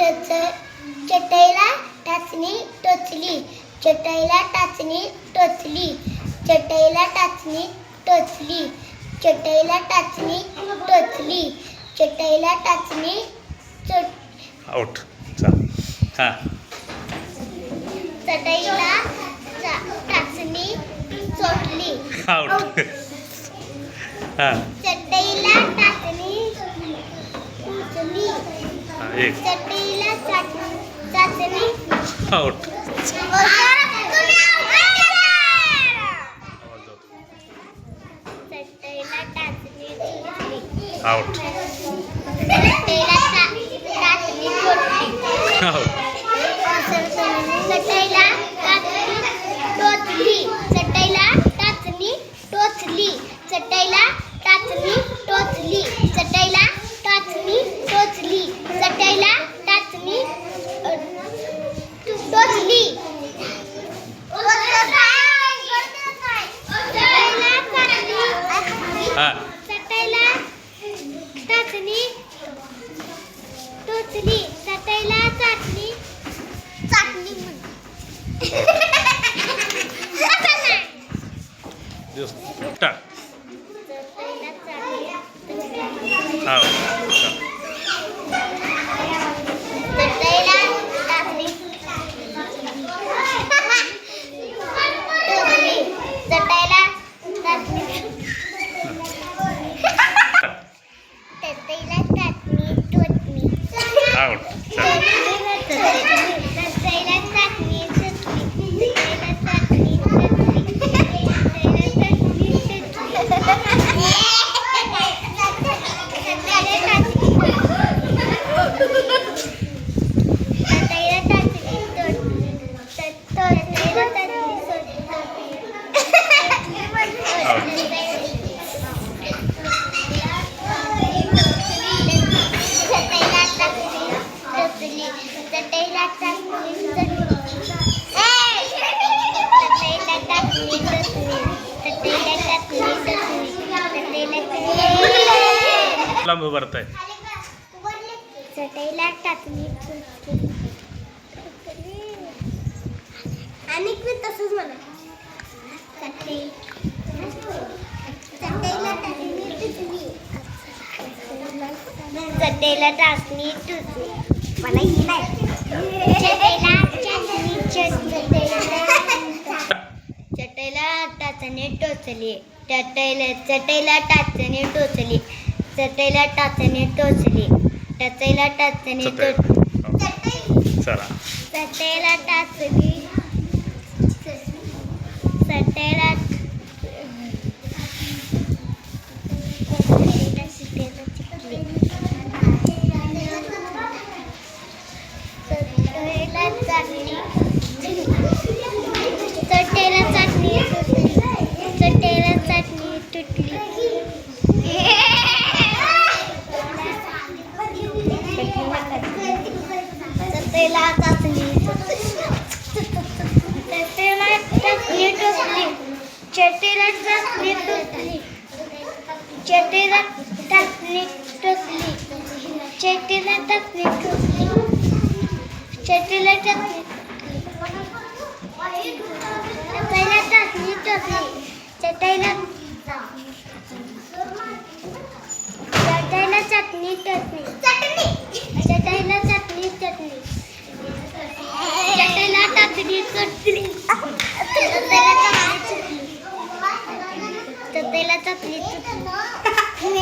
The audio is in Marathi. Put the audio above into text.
चटईला टाचणी टोचली, चटईला टाचणी टोचली, चटईला टाचणी टोचली, चटईला टाचणी टोचली, चटईला टाचणी आउट. चल हां. चटईला टाचणी चोटली. आउट. हां. चटईला टाचणी टोचली, एक. चटईला चाचणी आउट. चटईला टाचणी टोचली. आउट. चटईला टाचणी टोचली. आउट. चटईला टाचणी टोचली, चटईला टाचणी टोचली, चटईला टाचणी टोचली, चटईला टाचणी टोचली, चटईला टाचणी टोचली. हां. चटईला टाचणी टोचली, चटईला चाटणी Just start. चटईला चाटणी Out. चटईला टाचणी टोचली, चटईला टाचणी चटईला टाचणी टोचली. Out. चटईला चाटणी टोचली, चटईला चाटणी टोचली, चटईला चाटणी लांब भरताय. चटईला टाचणी आणि तसंच म्हणा. चटईला टाचणी टोचली. मला ही नाही. चटईला टाचणी चटईला टाचणी टोचली, चटईला टाचणी टोचली, चटईला टाचणी टोचली, चटईला टाचणी टोचली, चला. चटईला टाचणी चटईला चटईला चाटणी चटईला चाटणी चटईला चाटणी तुटली. चटईला चाचणी चटईला टाचणी टोचली, चटईला चाचणी टोचली, चटईला टाचणी टोचली, चटईला टाचणी टोचली, चटईला टाचणी चटईला टाचणी टोचली, चटईला चटईला चटणी टोचली, चटईला चटणी टोचली, चटईला टाचणी टोचली, चटईला चटणी टोचली, चटईला चटणी टोचली.